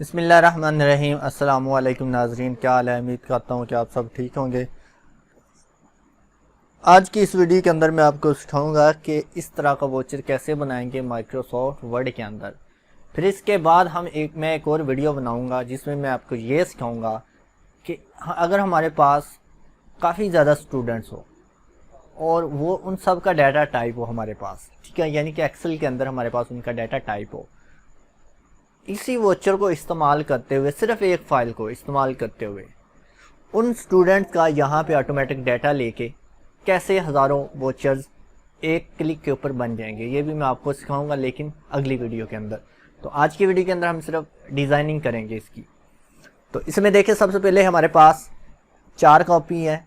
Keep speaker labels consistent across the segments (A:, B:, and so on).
A: बिस्मिल्लाहिर्रहमानिर्रहीम। अस्सलामु अलैकुम नाज़रीन, क्या हाल है? उम्मीद करता हूँ कि आप सब ठीक होंगे। आज की इस वीडियो के अंदर मैं आपको सिखाऊंगा कि इस तरह का वोचर कैसे बनाएंगे माइक्रोसॉफ्ट वर्ड के अंदर। फिर इसके बाद मैं एक और वीडियो बनाऊंगा जिसमें मैं आपको ये सिखाऊंगा कि अगर हमारे पास काफ़ी ज़्यादा स्टूडेंट्स हो और वो उन सब का डाटा टाइप हो हमारे पास, ठीक है, यानी कि एक्सेल के अंदर हमारे पास उनका डाटा टाइप हो, इसी वोचर को इस्तेमाल करते हुए, सिर्फ एक फ़ाइल को इस्तेमाल करते हुए उन स्टूडेंट्स का यहाँ पे ऑटोमेटिक डाटा लेके कैसे हज़ारों वोचर्स एक क्लिक के ऊपर बन जाएंगे, ये भी मैं आपको सिखाऊंगा, लेकिन अगली वीडियो के अंदर। तो आज की वीडियो के अंदर हम सिर्फ डिज़ाइनिंग करेंगे इसकी। तो इसमें देखिए, सबसे पहले हमारे पास 4 कॉपी है,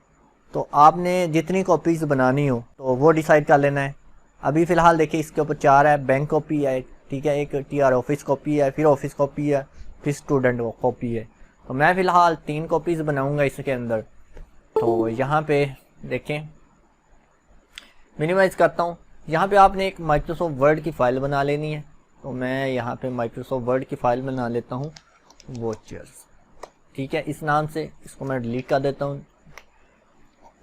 A: तो आपने जितनी कॉपीज़ बनानी हो तो वो डिसाइड कर लेना है। अभी फ़िलहाल देखिए इसके ऊपर 4 है। बैंक कॉपी है, ठीक है, एक TR ऑफिस कॉपी है, फिर ऑफिस कॉपी है, फिर स्टूडेंट कॉपी है। तो मैं फ़िलहाल 3 कॉपीज़ बनाऊंगा इसके अंदर। तो यहाँ पे देखें, मिनिमाइज़ करता हूँ। यहाँ पे आपने एक माइक्रोसॉफ्ट वर्ड की फ़ाइल बना लेनी है। तो मैं यहाँ पे माइक्रोसॉफ्ट वर्ड की फ़ाइल बना लेता हूँ, वोचर्स, ठीक है, इस नाम से। इसको मैं डिलीट कर देता हूँ,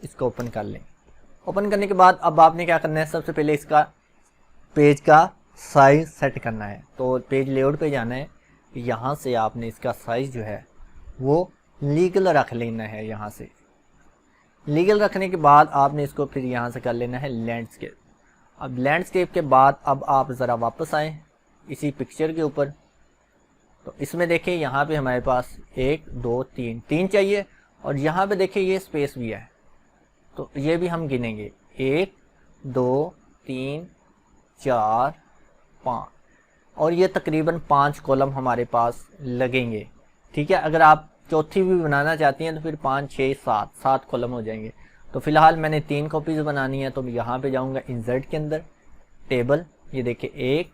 A: इसको ओपन कर लें। ओपन करने के बाद अब आपने क्या करना है, सबसे पहले इसका पेज का साइज़ सेट करना है। तो पेज लेआउट पे जाना है, यहाँ से आपने इसका साइज़ जो है वो लीगल रख लेना है। यहाँ से लीगल रखने के बाद आपने इसको फिर यहाँ से कर लेना है लैंडस्केप। अब लैंडस्केप के बाद अब आप ज़रा वापस आएँ इसी पिक्चर के ऊपर। तो इसमें देखिए यहाँ पे हमारे पास 1 2 3 चाहिए, और यहाँ पे देखिए ये स्पेस भी है, तो ये भी हम गिनेंगे। 1 2 3 4 5, और ये तकरीबन 5 कॉलम हमारे पास लगेंगे, ठीक है। अगर आप चौथी भी बनाना चाहती हैं तो फिर 5 6 7 कॉलम हो जाएंगे। तो फिलहाल मैंने 3 कॉपीज़ बनानी है, तो यहाँ पे जाऊँगा इंसर्ट के अंदर, टेबल, ये देखिए 1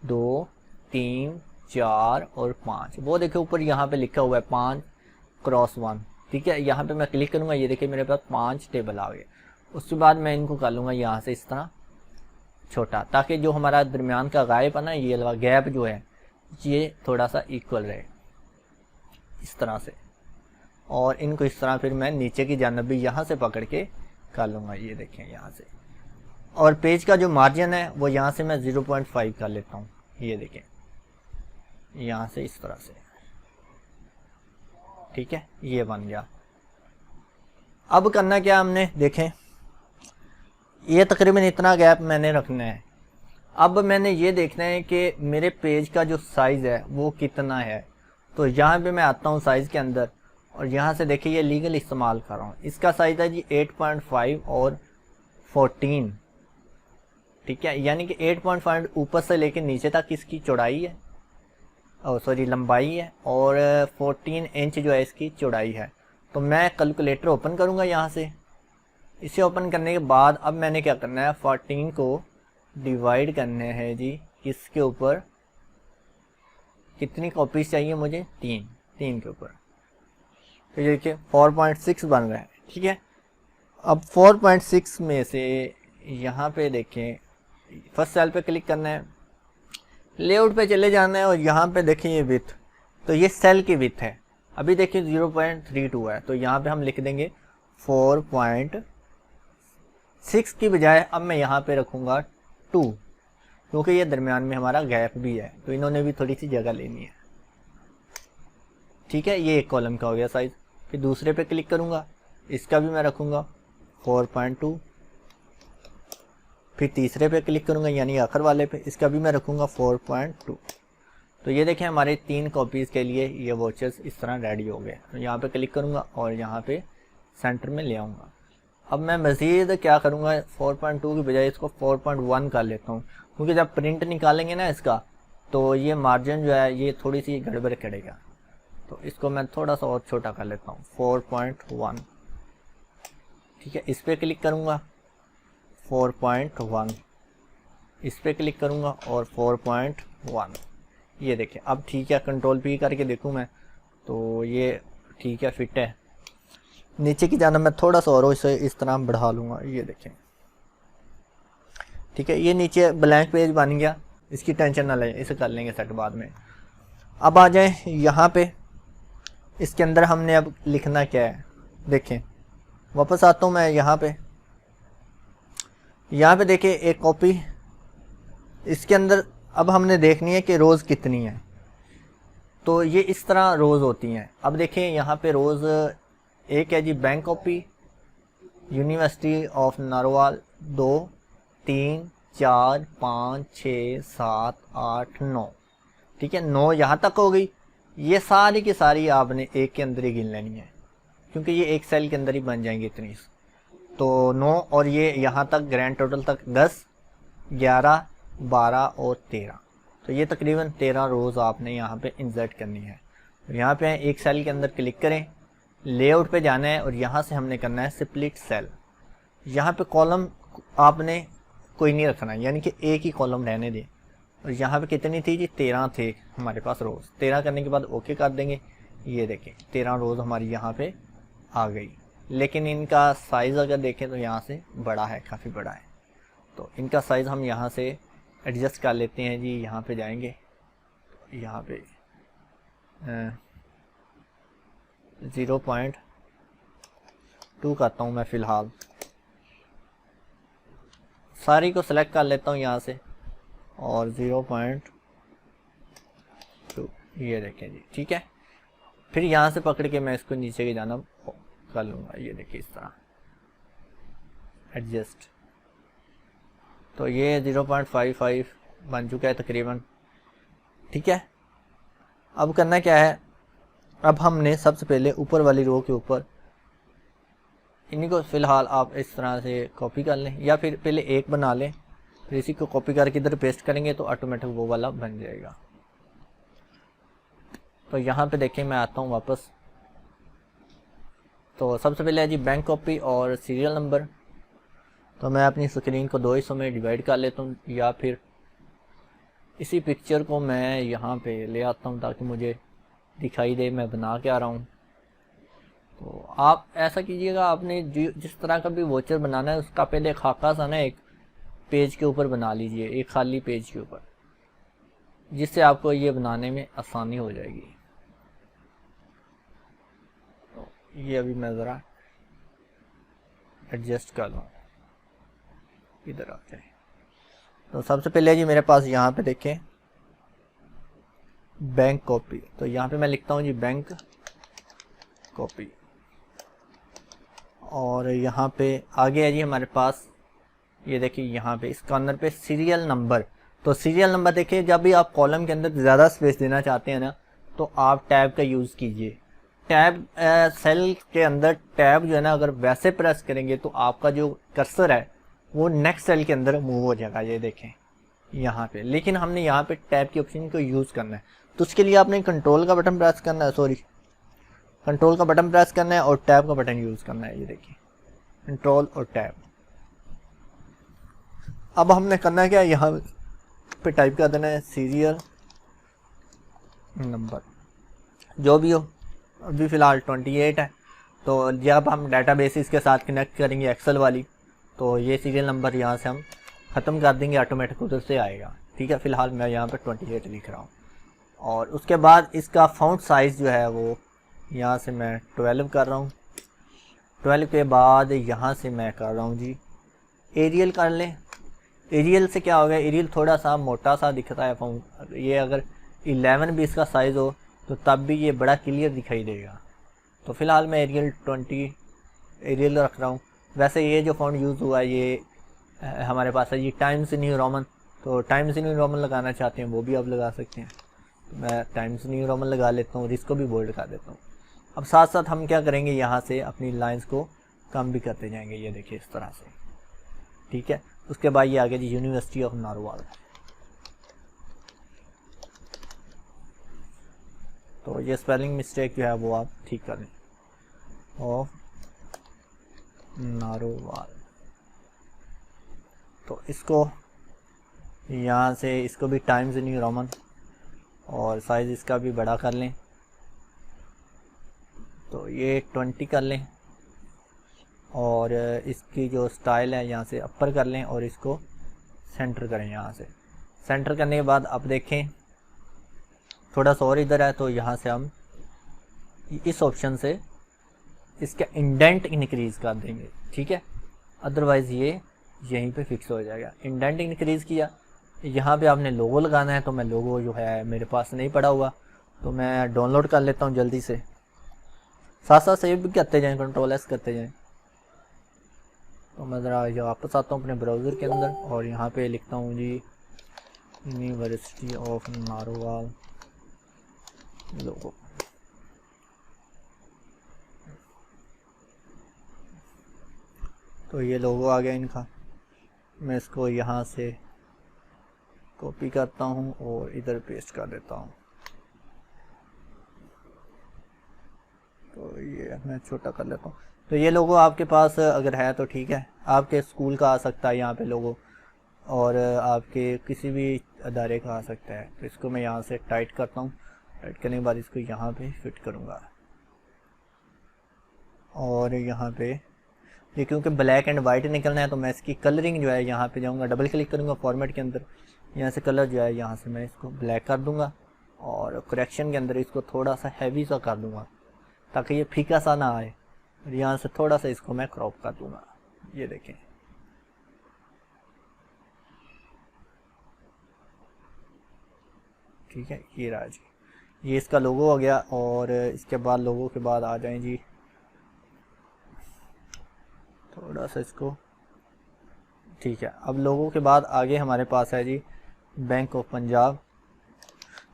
A: 2 3 4 और 5, वो देखिए ऊपर यहाँ पे लिखा हुआ है 5x1, ठीक है। यहाँ पे मैं क्लिक करूँगा, ये देखिए मेरे पास 5 टेबल आ गए। उसके बाद मैं इनको कर लूँगा यहाँ से इस तरह छोटा, ताकि जो हमारा दरमियान का गायब है ना, ये वाला गैप जो है ये थोड़ा सा इक्वल रहे, इस तरह से। और इनको इस तरह फिर मैं नीचे की जानब भी यहाँ से पकड़ के कर लूँगा, ये देखें यहाँ से। और पेज का जो मार्जिन है वो यहाँ से मैं 0.5 कर लेता हूँ, ये देखें यहाँ से इस तरह से, ठीक है, ये बन गया। अब करना क्या हमने, देखें ये तकरीबन इतना गैप मैंने रखना है। अब मैंने ये देखना है कि मेरे पेज का जो साइज़ है वो कितना है। तो यहाँ पे मैं आता हूँ साइज़ के अंदर, और यहाँ से देखिए ये लीगल इस्तेमाल कर रहा हूँ। इसका साइज़ है जी 8.5 और 14, ठीक है, यानी कि 8.5 ऊपर से लेकर नीचे तक इसकी चौड़ाई है, सॉरी लंबाई है, और 14 इंच जो है इसकी चौड़ाई है। तो मैं कैलकुलेटर ओपन करूँगा यहाँ से। इसे ओपन करने के बाद अब मैंने क्या करना है, 14 को डिवाइड करने हैं जी किसके ऊपर, कितनी कॉपीज चाहिए मुझे, 3 के ऊपर। तो ये देखिए 4.6 बन रहा है, ठीक है। अब 4.6 में से यहाँ पे देखें, फर्स्ट सेल पे क्लिक करना है, लेआउट पे चले जाना है, और यहाँ पे देखें ये विड्थ, तो ये सेल की विड्थ है। अभी देखिए 0.32 है, तो यहाँ पे हम लिख देंगे 4.6 की बजाय अब मैं यहाँ पे रखूँगा 2, क्योंकि ये दरमियान में हमारा गैप भी है, तो इन्होंने भी थोड़ी सी जगह लेनी है, ठीक है। ये एक कॉलम का हो गया साइज। फिर दूसरे पे क्लिक करूँगा, इसका भी मैं रखूँगा 4.2। फिर तीसरे पे क्लिक करूँगा, यानी आखिर वाले पे, इसका भी मैं रखूँगा 4.2। तो ये देखें हमारे 3 कॉपीज़ के लिए ये वोचर्स इस तरह रेडी हो गए। तो यहाँ पे क्लिक करूँगा और यहाँ पे सेंटर में ले आऊँगा। अब मैं मज़ीद क्या करूँगा, 4.2 की बजाय इसको 4.1 कर लेता हूँ, क्योंकि जब प्रिंट निकालेंगे ना इसका, तो ये मार्जिन जो है ये थोड़ी सी गड़बड़ करेगा। तो इसको मैं थोड़ा सा और छोटा कर लेता हूँ, 4.1, ठीक है। इस पर क्लिक करूँगा 4.1, इस पर क्लिक करूँगा और 4.1, ये देखें अब ठीक है। कंट्रोल P करके देखूँ मैं, तो ये ठीक है, फिट है। नीचे की जानब मैं थोड़ा सा और इसे इस तरह बढ़ा लूँगा, ये देखें, ठीक है। ये नीचे ब्लैंक पेज बन गया, इसकी टेंशन ना लें, इसे कर लेंगे सेट बाद में। अब आ जाए यहाँ पे, इसके अंदर हमने अब लिखना क्या है देखें। वापस आता हूँ मैं यहाँ पे देखिए एक कॉपी, इसके अंदर अब हमने देखनी है कि रोज़ कितनी है। तो ये इस तरह रोज़ होती हैं। अब देखें यहाँ पे रोज़ एक है जी bank copy, university of Narowal 2 3 4 5 6 7 8 9, ठीक है 9 यहाँ तक हो गई। ये सारी की सारी आपने एक के अंदर ही गिन लेनी है, क्योंकि ये एक सेल के अंदर ही बन जाएंगी इतनी। तो 9 और ये यहाँ तक ग्रैंड टोटल तक 10 11 12 और 13, तो ये तकरीबन 13 रोज़ आपने यहाँ पे इंसर्ट करनी है। तो यहाँ पे एक सेल के अंदर क्लिक करें, लेआउट पे जाना है और यहाँ से हमने करना है स्प्लिट सेल। यहाँ पे कॉलम आपने कोई नहीं रखना है, यानी कि एक ही कॉलम रहने दें। और यहाँ पे कितनी थी जी, 13 थे हमारे पास रोज़। 13 करने के बाद ओके कर देंगे। ये देखें 13 रोज़ हमारी यहाँ पे आ गई, लेकिन इनका साइज़ अगर देखें तो यहाँ से बड़ा है, काफ़ी बड़ा है। तो इनका साइज़ हम यहाँ से एडजस्ट कर लेते हैं जी। यहाँ पे जाएंगे, यहाँ पे 0.2 करता हूँ मैं फ़िलहाल, सारी को सेलेक्ट कर लेता हूँ यहाँ से और 0.2 ये देखें जी, ठीक है। फिर यहाँ से पकड़ के मैं इसको नीचे की जाना कर लूँगा। ये देखिए इस तरह एडजस्ट, तो ये 0.55 बन चुका है तकरीबन, ठीक है। अब करना क्या है, अब हमने सबसे पहले ऊपर वाली रो के ऊपर इन्हीं को फ़िलहाल आप इस तरह से कॉपी कर लें, या फिर पहले एक बना लें, फिर इसी को कॉपी करके इधर पेस्ट करेंगे तो ऑटोमेटिक वो वाला बन जाएगा। तो यहाँ पे देखें मैं आता हूँ वापस। तो सबसे पहले है जी बैंक कॉपी और सीरियल नंबर। तो मैं अपनी स्क्रीन को 2 हिस्सों में डिवाइड कर लेता हूँ, या फिर इसी पिक्चर को मैं यहाँ पे ले आता हूँ ताकि मुझे दिखाई दे मैं बना के आ रहा हूँ। तो आप ऐसा कीजिएगा, आपने जिस तरह का भी वोचर बनाना है उसका पहले खाका सा ना एक पेज के ऊपर बना लीजिए, एक खाली पेज के ऊपर, जिससे आपको ये बनाने में आसानी हो जाएगी। तो ये अभी मैं ज़रा एडजस्ट कर लूँ, इधर आ जाए। तो सबसे पहले जी मेरे पास यहाँ पे देखें बैंक कॉपी, तो यहाँ पे मैं लिखता हूँ जी बैंक कॉपी। और यहाँ पे आगे है जी हमारे पास, ये देखिए यहाँ पे इस कॉर्नर पे सीरियल नंबर। तो सीरियल नंबर देखिए, जब भी आप कॉलम के अंदर ज़्यादा स्पेस देना चाहते हैं ना, तो आप टैब का यूज़ कीजिए। टैब सेल के अंदर टैब जो है ना, अगर वैसे प्रेस करेंगे तो आपका जो कर्सर है वो नेक्स्ट सेल के अंदर मूव हो जाएगा। ये देखें यहाँ पे, लेकिन हमने यहाँ पे टैब की ऑप्शन को यूज़ करना है, तो उसके लिए आपने कंट्रोल का बटन प्रेस करना है, कंट्रोल का बटन प्रेस करना है और टैब का बटन यूज़ करना है। ये देखिए कंट्रोल और टैब। अब हमने करना क्या है, यहाँ पे टाइप कर देना है सीरियल नंबर, जो भी हो। अभी फ़िलहाल 28 है। तो जब हम डाटाबेसिस के साथ कनेक्ट करेंगे एक्सेल वाली, तो ये सीरियल नंबर यहाँ से हम ख़त्म कर देंगे, ऑटोमेटिक उधर से आएगा, ठीक है। फ़िलहाल मैं यहाँ पे 28 लिख रहा हूँ। और उसके बाद इसका फ़ॉन्ट साइज़ जो है वो यहाँ से मैं 12 कर रहा हूँ। 12 के बाद यहाँ से मैं कर रहा हूँ जी एरियल कर लें। एरियल से क्या होगा, एरियल थोड़ा सा मोटा सा दिखता है फ़ॉन्ट। ये अगर 11 भी इसका साइज़ हो तो तब भी ये बड़ा क्लियर दिखाई देगा। तो फ़िलहाल मैं एरियल 20 एरियल रख रहा हूँ। वैसे ये जो फ़ॉन्ट यूज़ हुआ है ये हमारे पास है ये टाइम्स न्यू रोमन। तो टाइम्स न्यू रोमन लगाना चाहते हैं वो भी आप लगा सकते हैं। तो मैं टाइम्स न्यू रोमन लगा लेता हूँ और इसको भी बोल्ड कर देता हूँ। अब साथ साथ हम क्या करेंगे, यहाँ से अपनी लाइंस को कम भी करते जाएंगे। ये देखिए इस तरह से, ठीक है। उसके बाद ये आगे जी यूनिवर्सिटी ऑफ नारोवाल। तो ये स्पेलिंग मिस्टेक जो है वो आप ठीक कर लें, ऑफ नारोवाल। तो इसको यहाँ से इसको भी टाइम्स न्यू रोमन और साइज़ इसका भी बड़ा कर लें। तो ये 20 कर लें और इसकी जो स्टाइल है यहाँ से अपर कर लें और इसको सेंटर करें। यहाँ से सेंटर करने के बाद अब देखें थोड़ा सा और इधर है तो यहाँ से हम इस ऑप्शन से इसका इंडेंट इंक्रीज कर देंगे, ठीक है। अदरवाइज़ ये यहीं पे फिक्स हो जाएगा। इंडेंट इंक्रीज़ किया, यहाँ पे आपने लोगो लगाना है, तो मैं लोगो जो है मेरे पास नहीं पड़ा हुआ, तो मैं डाउनलोड कर लेता हूँ जल्दी से। साथ साथ सेव भी करते जाएँ, Ctrl+S करते जाएँ। तो मैं ज़रा वापस आता हूँ अपने ब्राउज़र के अंदर और यहाँ पे लिखता हूँ जी यूनिवर्सिटी ऑफ नारोवाल लोगो। तो ये लोगो आ गया इनका। मैं इसको यहाँ से कॉपी करता हूँ और इधर पेस्ट कर देता हूँ। तो ये मैं छोटा कर लेता हूँ। तो ये लोगो आपके पास अगर है तो ठीक है, आपके स्कूल का आ सकता है यहाँ पे लोगो, और आपके किसी भी अदारे का आ सकता है। तो इसको मैं यहाँ से टाइट करता हूँ। टाइट करने के बाद इसको यहाँ पे फिट करूँगा, और यहाँ पे ये क्योंकि ब्लैक एंड वाइट निकलना है तो मैं इसकी कलरिंग जो है यहाँ पे जाऊँगा, डबल क्लिक करूँगा फॉर्मेट के अंदर, यहाँ से कलर जो है यहाँ से मैं इसको ब्लैक कर दूँगा, और करेक्शन के अंदर इसको थोड़ा सा हैवी सा कर दूँगा ताकि ये फीका सा ना आए, और यहाँ से थोड़ा सा इसको मैं क्रॉप कर दूँगा। ये देखें, ठीक है, ये रहा जी, ये इसका लोगो हो गया। और इसके बाद लोगो के बाद आ जाएं जी, थोड़ा सा इसको, ठीक है। अब लोगों के बाद आगे हमारे पास है जी बैंक ऑफ पंजाब।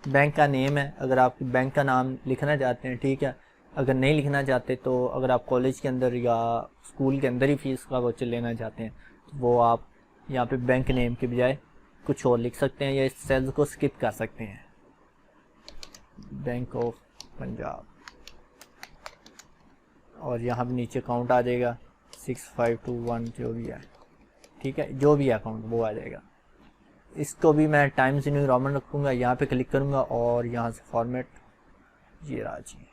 A: बैंक का नेम है, अगर आप बैंक का नाम लिखना चाहते हैं ठीक है, अगर नहीं लिखना चाहते तो अगर आप कॉलेज के अंदर या स्कूल के अंदर ही फीस का वाउचर लेना चाहते हैं तो वो आप यहाँ पे बैंक नेम के बजाय कुछ और लिख सकते हैं, या इस सेल्स को स्किप कर सकते हैं। बैंक ऑफ पंजाब, और यहाँ पे नीचे अकाउंट आ जाएगा 6521 जो भी है, ठीक है, जो भी अकाउंट वो आ जाएगा। इसको भी मैं टाइम्स न्यू रोमन रखूँगा, यहाँ पे क्लिक करूँगा और यहाँ से फॉर्मेट, ये रहा जी,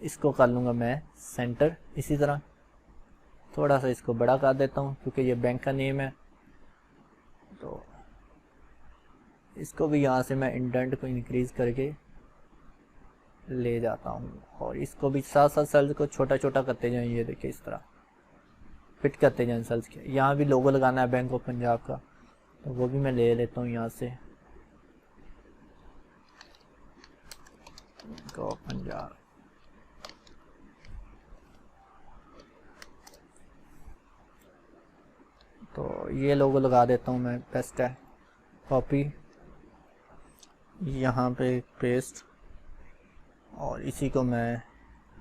A: इसको कर लूँगा मैं सेंटर। इसी तरह थोड़ा सा इसको बड़ा कर देता हूँ क्योंकि ये बैंक का नेम है, तो इसको भी यहाँ से मैं इंडेंट को इंक्रीज़ करके ले जाता हूँ, और इसको भी साथ साथ सेल्स को छोटा छोटा करते जाएँ। ये देखिए इस तरह फिट करते जाएँ सेल्स के। यहाँ भी लोगो लगाना है बैंक ऑफ पंजाब का, तो वो भी मैं ले लेता हूँ यहाँ से, बैंक ऑफ पंजाब। तो ये लोगो लगा देता हूँ मैं, बेस्ट है। कॉपी, यहाँ पे पेस्ट, और इसी को मैं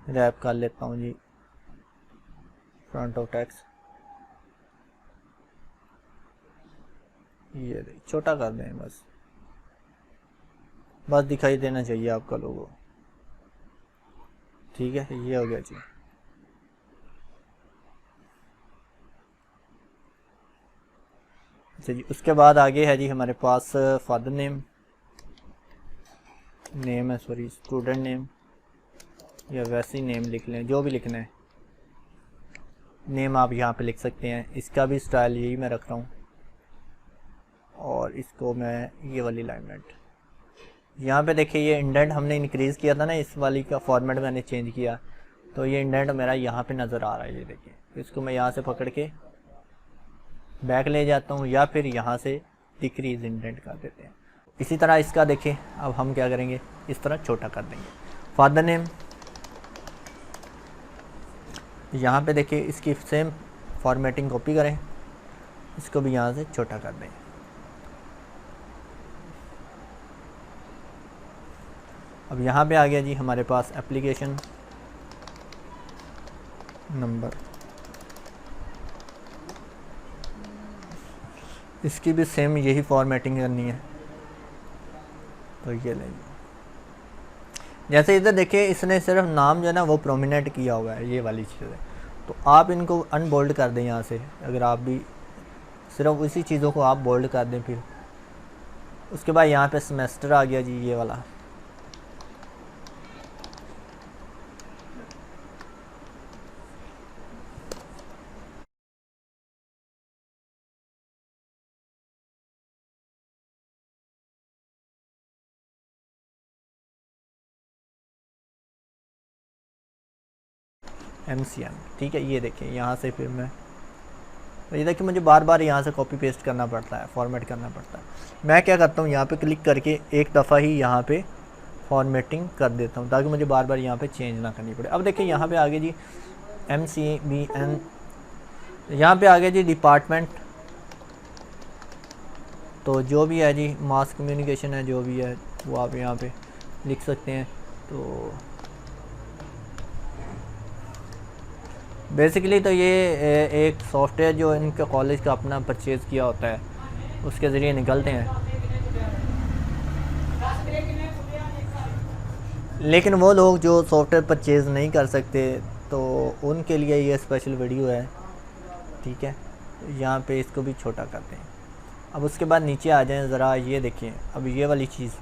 A: रैप कर लेता हूँ जी फ्रंट ऑफ टेक्स्ट। ये छोटा कर दें, बस दिखाई देना चाहिए आपका लोगो, ठीक है। ये हो गया जी। अच्छा जी, उसके बाद आगे है जी हमारे पास फादर नेम, नेम है सॉरी स्टूडेंट नेम, या वैसे ही नेम लिख लें, जो भी लिखना है नेम आप यहाँ पे लिख सकते हैं। इसका भी स्टाइल यही मैं रख रहा हूँ, और इसको मैं ये वाली अलाइनमेंट, यहाँ पे देखिए ये इंडेंट हमने इंक्रीज़ किया था ना, इस वाली का फॉर्मेट मैंने चेंज किया, तो ये इंडेंट मेरा यहाँ पे नज़र आ रहा है। ये देखिए, तो इसको मैं यहाँ से पकड़ के बैक ले जाता हूँ, या फिर यहाँ से डिक्रीज इंडेंट कर देते हैं। इसी तरह इसका देखिए, अब हम क्या करेंगे, इस तरह छोटा कर देंगे। फादर नेम, यहाँ पे देखिए इसकी सेम फॉर्मेटिंग कॉपी करें, इसको भी यहाँ से छोटा कर दें। अब यहाँ पे आ गया जी हमारे पास एप्लीकेशन नंबर, इसकी भी सेम यही फॉर्मेटिंग करनी है। तो ये लेंगे, जैसे इधर देखिए इसने सिर्फ नाम जो है ना वो प्रोमिनेंट किया हुआ है, ये वाली चीज़ है, तो आप इनको अनबोल्ड कर दें यहाँ से। अगर आप भी सिर्फ उसी चीज़ों को आप बोल्ड कर दें, फिर उसके बाद यहाँ पे सेमेस्टर आ गया जी, ये वाला। MCM, ठीक है। ये देखिए यहाँ से फिर मैं, ये देखिए मुझे बार बार यहाँ से कॉपी पेस्ट करना पड़ता है, फॉर्मेट करना पड़ता है। मैं क्या करता हूँ, यहाँ पे क्लिक करके एक दफ़ा ही यहाँ पे फॉर्मेटिंग कर देता हूँ ताकि मुझे बार बार यहाँ पे चेंज ना करनी पड़े। अब देखिए यहाँ पे आगे जी MCBN, यहाँ पे आगे जी डिपार्टमेंट, तो जो भी है जी मास कम्युनिकेशन है, जो भी है वो आप यहाँ पे लिख सकते हैं। तो बेसिकली तो ये एक सॉफ्टवेयर जो इनका कॉलेज का अपना परचेज़ किया होता है उसके ज़रिए निकलते हैं। लेकिन वो लोग जो सॉफ्टवेयर परचेज़ नहीं कर सकते तो उनके लिए ये स्पेशल वीडियो है, ठीक है। यहाँ पे इसको भी छोटा करते हैं। अब उसके बाद नीचे आ जाएं ज़रा, ये देखिए अब ये वाली चीज़,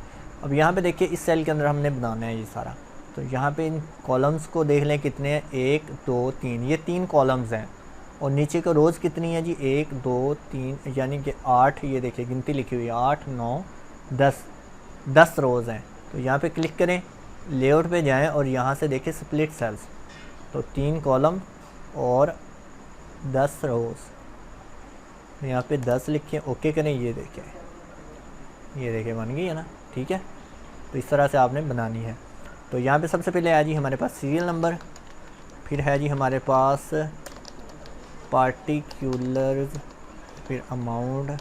A: अब यहाँ पे देखिए इस सेल के अंदर हमने बनाना है ये सारा। तो यहाँ पे इन कॉलम्स को देख लें कितने हैं, 1 2 3, ये 3 कॉलम्स हैं। और नीचे का रोज़ कितनी है जी, 1 2 3 यानी कि 8, ये देखिए गिनती लिखी हुई है 8 9 10 रोज़ हैं। तो यहाँ पे क्लिक करें, लेआउट पे जाएं और यहाँ से देखें स्प्लिट सेल्स, तो 3 कॉलम और 10 रोज़, यहाँ पे 10 लिखें, ओके करें। ये देखें बन गई है ना, ठीक है। तो इस तरह से आपने बनानी है। तो यहाँ पे सबसे पहले है जी हमारे पास सीरियल नंबर, फिर है जी हमारे पास पार्टिकुलर्स, फिर अमाउंट,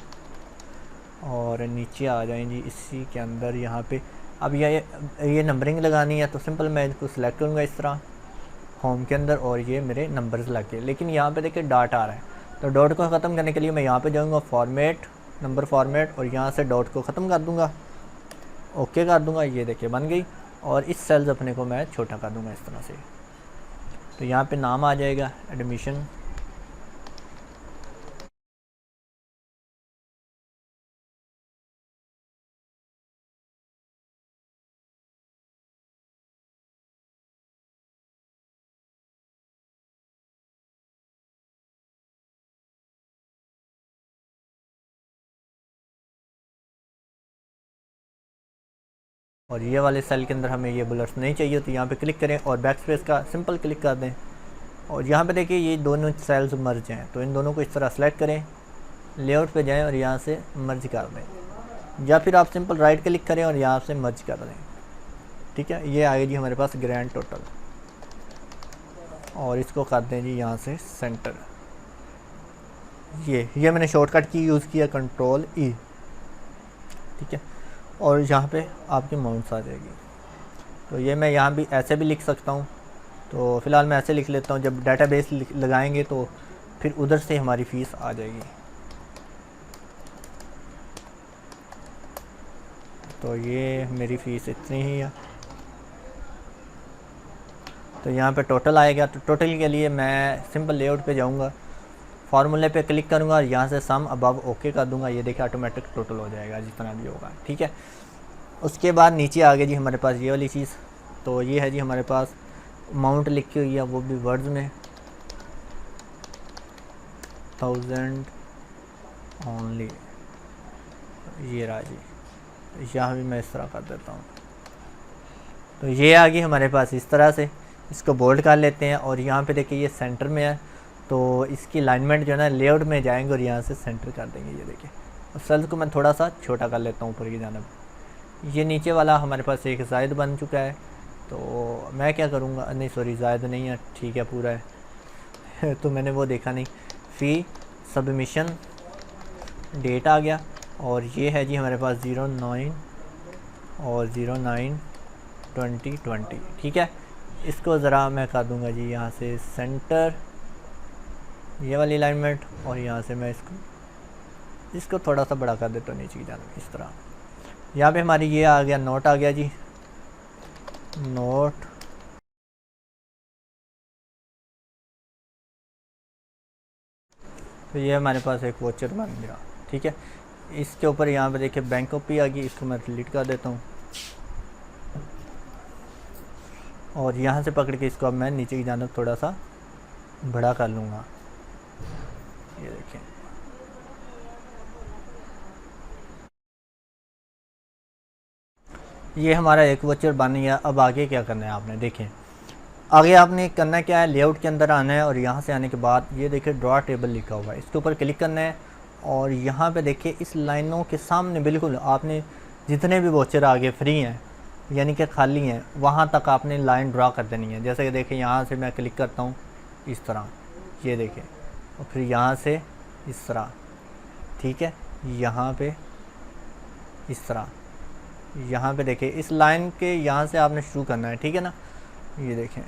A: और नीचे आ जाएं जी इसी के अंदर यहाँ पे। अब ये नंबरिंग लगानी है तो सिंपल मैं इसको सिलेक्ट करूँगा इस तरह होम के अंदर, और ये मेरे नंबर्स लगे। लेकिन यहाँ पे देखिए डॉट आ रहा है, तो डॉट को ख़त्म करने के लिए मैं यहाँ पे जाऊँगा फॉर्मेट, नंबर फॉर्मेट, और यहाँ से डॉट को ख़त्म कर दूँगा, ओके कर दूँगा। ये देखिए बन गई। और इस सेल्स अपने को मैं छोटा कर दूँगा इस तरह से। तो यहाँ पे नाम आ जाएगा एडमिशन, और ये वाले सेल के अंदर हमें ये बुलेट्स नहीं चाहिए, तो यहाँ पे क्लिक करें और बैक स्पेस का सिंपल क्लिक कर दें। और यहाँ पे देखिए ये दोनों सेल्स मर्ज हैं, तो इन दोनों को इस तरह सेलेक्ट करें, लेआउट पे जाएं और यहाँ से मर्ज कर दें, या फिर आप सिंपल राइट क्लिक करें और यहाँ से मर्ज कर दें, ठीक है। ये आएगी जी हमारे पास ग्रैंड टोटल, और इसको कर दें जी यहाँ से सेंटर। ये मैंने शॉर्टकट की यूज़ किया, कंट्रोल ई, ठीक है। और यहाँ पे आपकी माउंट्स आ जाएगी। तो ये मैं यहाँ भी ऐसे भी लिख सकता हूँ, तो फ़िलहाल मैं ऐसे लिख लेता हूँ। जब डेटाबेस लगाएंगे तो फिर उधर से हमारी फ़ीस आ जाएगी। तो ये मेरी फ़ीस इतनी ही है। तो यहाँ पे टोटल आएगा, तो टोटल के लिए मैं सिंपल लेआउट पे जाऊँगा, फार्मूले पे क्लिक करूँगा और यहाँ से सम अबव ओके कर दूँगा। ये देखिए ऑटोमेटिक टोटल हो जाएगा जितना भी होगा, ठीक है। उसके बाद नीचे आ गया जी हमारे पास ये वाली चीज़। तो ये है जी हमारे पास अमाउंट लिखी हुई है, वो भी वर्ड्स में 1000 ओनली। ये रहा जी, यहाँ भी मैं इस तरह कर देता हूँ। तो ये आ गई हमारे पास इस तरह से। इसको बोल्ड कर लेते हैं और यहाँ पे देखिए ये सेंटर में है, तो इसकी अलाइनमेंट जो है ना लेआउट में जाएंगे और यहाँ से सेंटर कर देंगे। ये देखिए, और सेल्स को मैं थोड़ा सा छोटा कर लेता हूँ ऊपर की जानब। ये नीचे वाला हमारे पास एक ज़ायद बन चुका है, तो मैं क्या करूँगा, नहीं सॉरी ज़ायद नहीं है, ठीक है पूरा है तो मैंने वो देखा नहीं। फ़ी सबमिशन डेट आ गया, और ये है जी हमारे पास 09 और 09/2020, ठीक है। इसको ज़रा मैं कर दूँगा जी यहाँ से सेंटर, ये वाली अलाइनमेंट, और यहाँ से मैं इसको थोड़ा सा बड़ा कर देता हूँ नीचे की जानब इस तरह। यहाँ पे हमारी ये आ गया, नोट आ गया जी, नोट। तो ये हमारे पास एक वोचर बन गया, ठीक है। इसके ऊपर यहाँ पे देखिए बैंक कॉपी आ गई, इसको मैं डिलीट कर देता हूँ, और यहाँ से पकड़ के इसको अब मैं नीचे की जानब थोड़ा सा बड़ा कर लूँगा। ये देखें, ये हमारा एक वोचर बन गया। अब आगे क्या करना है आपने, देखें आगे आपने करना क्या है, लेआउट के अंदर आना है और यहाँ से आने के बाद ये देखिए ड्रॉ टेबल लिखा हुआ है, इसके ऊपर क्लिक करना है और यहाँ पे देखिए इस लाइनों के सामने बिल्कुल आपने जितने भी वोचर आगे फ्री हैं यानी कि खाली हैं वहाँ तक आपने लाइन ड्रा कर देनी है। जैसे कि देखिए यहाँ से मैं क्लिक करता हूँ इस तरह, ये देखें, और फिर यहाँ से इस तरह, ठीक है, यहाँ पे इस तरह, यहाँ पे देखिए इस लाइन के यहाँ से आपने शुरू करना है, ठीक है ना, ये देखें,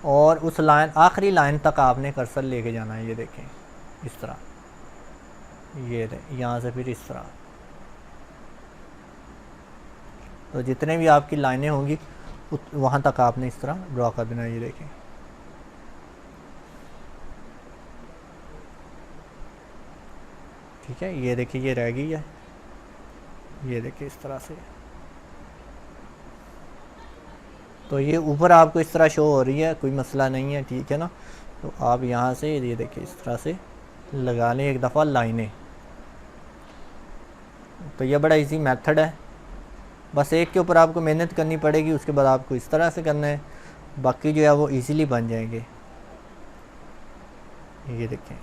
A: और उस लाइन आखिरी लाइन तक आपने कर्सर लेके जाना है, ये देखें इस तरह, ये यहाँ से फिर इस तरह। तो जितने भी आपकी लाइनें होंगी वहाँ तक आपने इस तरह ड्रॉ कर देना है, ये देखें। ठीक है, ये देखिए ये रह गई है, ये देखिए इस तरह से। तो ये ऊपर आपको इस तरह शो हो रही है, कोई मसला नहीं है, ठीक है ना। तो आप यहाँ से ये देखिए इस तरह से लगा लें एक दफ़ा लाइनें। तो ये बड़ा इजी मेथड है, बस एक के ऊपर आपको मेहनत करनी पड़ेगी, उसके बाद आपको इस तरह से करना है, बाकी जो है वो इजीली बन जाएंगे। ये देखें,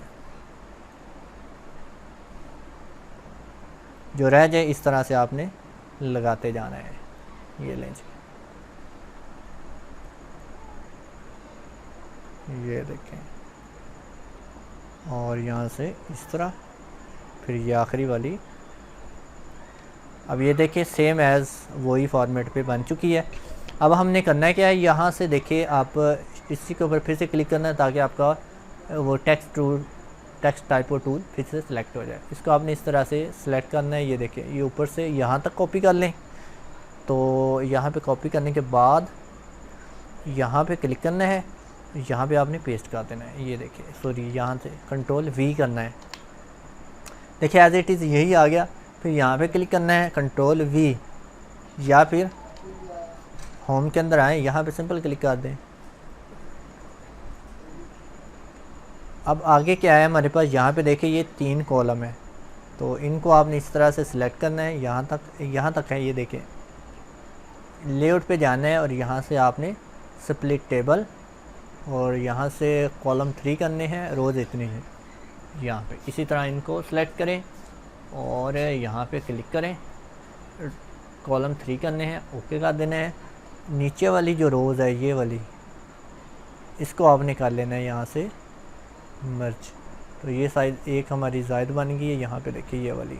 A: जो रह जाए इस तरह से आपने लगाते जाना है। ये लें, ये देखें, और यहाँ से इस तरह, फिर ये आखिरी वाली। अब ये देखिए सेम एज़ वही फॉर्मेट पे बन चुकी है। अब हमने करना है क्या है, यहाँ से देखिए आप इसी के ऊपर फिर से क्लिक करना है ताकि आपका वो टेक्स्ट टाइपो टूल फिर से सिलेक्ट हो जाए। इसको आपने इस तरह से सिलेक्ट करना है, ये देखिए ये ऊपर से यहाँ तक कॉपी कर लें। तो यहाँ पे कॉपी करने के बाद यहाँ पे क्लिक करना है, यहाँ पे आपने पेस्ट कर देना है। ये देखिए, सॉरी, यहाँ से कंट्रोल वी करना है, देखिए एज इट इज़ यही आ गया। फिर यहाँ पे क्लिक करना है कंट्रोल वी, या फिर होम के अंदर आए, यहाँ पे सिंपल क्लिक कर दें। अब आगे क्या है हमारे पास, यहाँ पे देखिए ये 3 कॉलम है, तो इनको आपने इस तरह से सिलेक्ट करना है। यहाँ तक है, ये देखिए लेआउट पे जाना है और यहाँ से आपने स्प्लिट टेबल, और यहाँ से कॉलम 3 करने हैं, रोज़ इतनी है। यहाँ पे इसी तरह इनको सेलेक्ट करें और यहाँ पे क्लिक करें, कॉलम 3 करने हैं, ओके कर देना है। नीचे वाली जो रोज़ है ये वाली, इसको आपने कर लेना है यहाँ से मर्ज। तो ये साइज एक हमारी ज़ायद बन गई है, यहाँ पे देखिए ये वाली।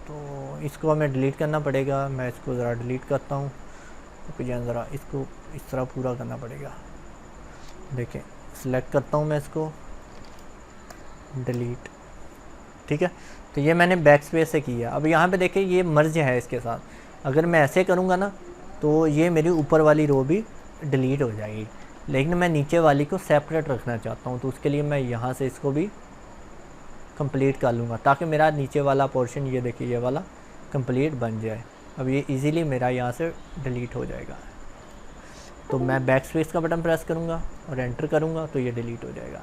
A: तो इसको हमें डिलीट करना पड़ेगा, मैं इसको ज़रा डिलीट करता हूँ, तो ज़रा इसको इस तरह पूरा करना पड़ेगा। देखें, सिलेक्ट करता हूँ मैं इसको, डिलीट, ठीक है। तो ये मैंने बैक स्पेस से किया। अब यहाँ पे देखिए ये मर्ज है इसके साथ, अगर मैं ऐसे करूँगा ना तो ये मेरी ऊपर वाली रो भी डिलीट हो जाएगी, लेकिन मैं नीचे वाली को सेपरेट रखना चाहता हूँ। तो उसके लिए मैं यहाँ से इसको भी कंप्लीट कर लूँगा ताकि मेरा नीचे वाला पोर्शन, ये देखिए ये वाला कंप्लीट बन जाए। अब ये इजीली मेरा यहाँ से डिलीट हो जाएगा। तो मैं बैक स्पेस का बटन प्रेस करूँगा और एंटर करूँगा तो ये डिलीट हो जाएगा।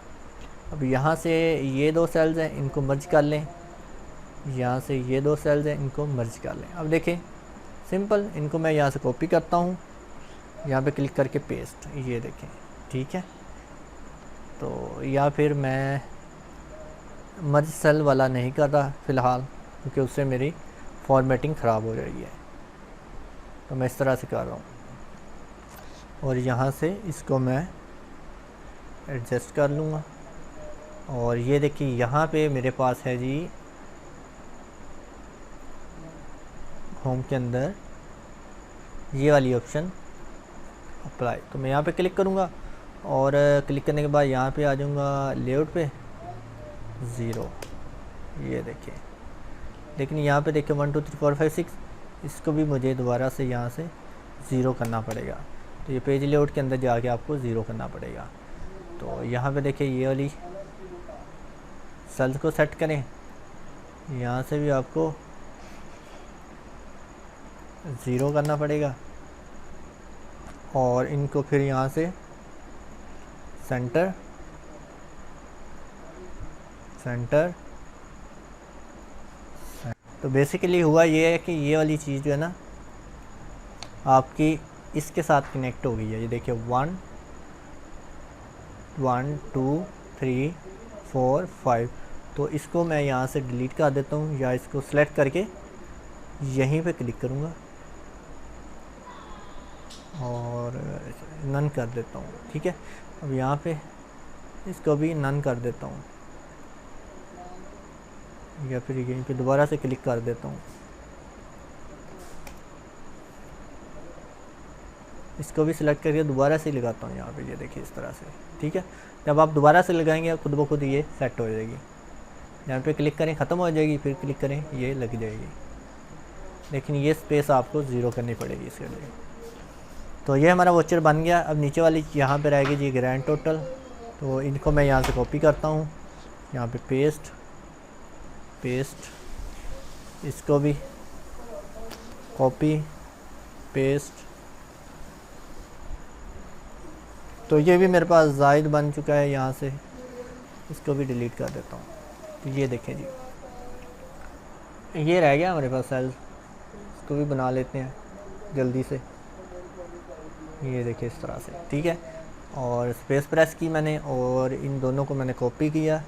A: अब यहाँ से ये 2 सेल्स हैं, इनको मर्ज कर लें, यहाँ से ये 2 सेल्स हैं, इनको मर्ज कर लें। अब देखें सिंपल, इनको मैं यहाँ से कॉपी करता हूँ, यहाँ पे क्लिक करके पेस्ट, ये देखें, ठीक है। तो या फिर मैं मर्ज सेल वाला नहीं कर रहा फ़िलहाल, क्योंकि उससे मेरी फॉर्मेटिंग ख़राब हो रही है, तो मैं इस तरह से कर रहा हूँ। और यहाँ से इसको मैं एडजस्ट कर लूँगा। और ये देखिए यहाँ पे मेरे पास है जी होम के अंदर ये वाली ऑप्शन अप्लाई। तो मैं यहाँ पे क्लिक करूँगा और क्लिक करने के बाद यहाँ पे आ जाऊँगा लेआउट पे 0, ये देखिए। लेकिन यहाँ पे देखिए 1 2 3 4 5 6, इसको भी मुझे दोबारा से यहाँ से 0 करना पड़ेगा। तो ये पेज लेआउट के अंदर जाके आपको 0 करना पड़ेगा। तो यहाँ पे देखिए ये वाली सेल्स को सेट करें, यहाँ से भी आपको 0 करना पड़ेगा और इनको फिर यहाँ से सेंटर सेंटर। तो बेसिकली हुआ ये है कि ये वाली चीज़ जो है ना आपकी इसके साथ कनेक्ट हो गई है। ये देखिए 1 1 2 3 4 5। तो इसको मैं यहाँ से डिलीट कर देता हूँ, या इसको सेलेक्ट करके यहीं पे क्लिक करूँगा और नन कर देता हूँ। ठीक है, अब यहाँ पे इसको भी नन कर देता हूँ, या फिर यहीं पे दोबारा से क्लिक कर देता हूँ, इसको भी सिलेक्ट करके दोबारा से लगाता हूँ यहाँ पे। ये देखिए इस तरह से। ठीक है, जब आप दोबारा से लगाएंगे खुद ब खुद ये सेट हो जाएगी। यहाँ पे क्लिक करें, ख़त्म हो जाएगी, फिर क्लिक करें, ये लग जाएगी। लेकिन ये स्पेस आपको ज़ीरो करनी पड़ेगी इसके लिए। तो ये हमारा वोचर बन गया। अब नीचे वाली यहाँ पे रहेगी जी ग्रैंड टोटल। तो इनको मैं यहाँ से कॉपी करता हूँ, यहाँ पे पेस्ट, इसको भी कॉपी पेस्ट। तो ये भी मेरे पास जायद बन चुका है, यहाँ से इसको भी डिलीट कर देता हूँ। तो ये देखें जी, ये रह गया हमारे पास सेल्स, इसको भी बना लेते हैं जल्दी से। ये देखिए इस तरह से। ठीक है, और स्पेस प्रेस की मैंने, और इन दोनों को मैंने कॉपी किया,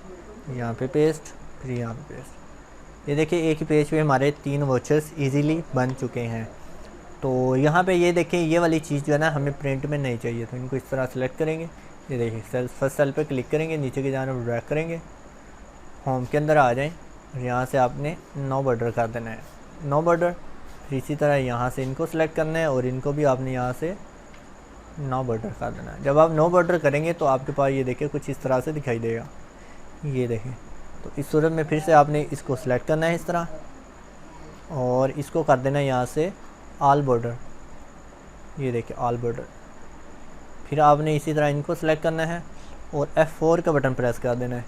A: यहाँ पे पेस्ट, फिर यहाँ पे पेस्ट। ये देखिए एक ही पेज पे हमारे 3 वोचर्स इजीली बन चुके हैं। तो यहाँ पे ये देखें, ये वाली चीज़ जो है ना हमें प्रिंट में नहीं चाहिए, तो इनको इस तरह सेलेक्ट करेंगे। ये देखिए फर्स्ट सेल पे क्लिक करेंगे, नीचे की जानिब ड्रैग करेंगे, होम के अंदर आ जाएं, और यहाँ से आपने नो बॉर्डर कर देना है, नो बॉर्डर। फिर इसी तरह यहाँ से इनको सेलेक्ट करना है, और इनको भी आपने यहाँ से नो बॉर्डर कर देना है। जब आप नो बॉर्डर करेंगे तो आपके पास ये देखिए कुछ इस तरह से दिखाई देगा। ये देखें, तो इस सूरत में फिर से आपने इसको सेलेक्ट करना है इस तरह, और इसको कर देना है यहाँ से ऑल बॉर्डर। ये देखिए ऑल बॉर्डर। फिर आपने इसी तरह इनको सेलेक्ट करना है और F4 का बटन प्रेस कर देना है।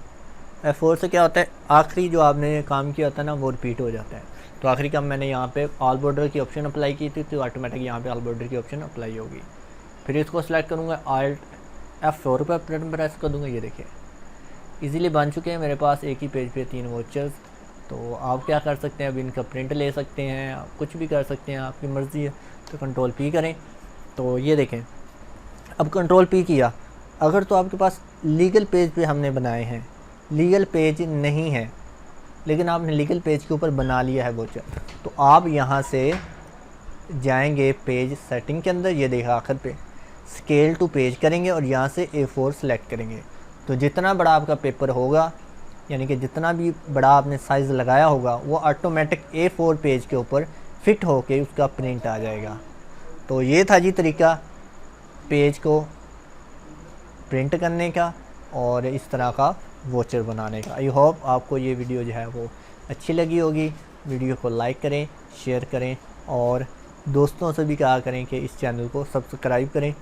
A: F4 से क्या होता है, आखिरी जो आपने काम किया होता है ना वो रिपीट हो जाता है। तो आखिरी काम मैंने यहाँ पे ऑल बॉर्डर की ऑप्शन अप्लाई की थी, तो ऑटोमेटिक यहाँ पे ऑल बॉर्डर की ऑप्शन अप्लाई होगी। फिर इसको सेलेक्ट करूँगा, Alt F4 पर बटन प्रेस कर दूँगा। ये देखिए इजीली बन चुके हैं मेरे पास एक ही पेज पे 3 वोचर्स। तो आप क्या कर सकते हैं, अब इनका प्रिंट ले सकते हैं, आप कुछ भी कर सकते हैं, आपकी मर्ज़ी है। तो कंट्रोल P करें, तो ये देखें अब कंट्रोल P किया। अगर तो आपके पास लीगल पेज पे हमने बनाए हैं, लीगल पेज नहीं है, लेकिन आपने लीगल पेज के ऊपर बना लिया है वोचर, तो आप यहाँ से जाएंगे पेज सेटिंग के अंदर। ये देखा आखिर पे स्केल टू पेज करेंगे, और यहाँ से A4 सेलेक्ट करेंगे। तो जितना बड़ा आपका पेपर होगा, यानी कि जितना भी बड़ा आपने साइज़ लगाया होगा, वो ऑटोमेटिक A4 पेज के ऊपर फिट होके उसका प्रिंट आ जाएगा। तो ये था जी तरीका पेज को प्रिंट करने का और इस तरह का वोचर बनाने का। आई होप आपको ये वीडियो जो है वो अच्छी लगी होगी। वीडियो को लाइक करें, शेयर करें, और दोस्तों से भी कहा करें कि इस चैनल को सब्सक्राइब करें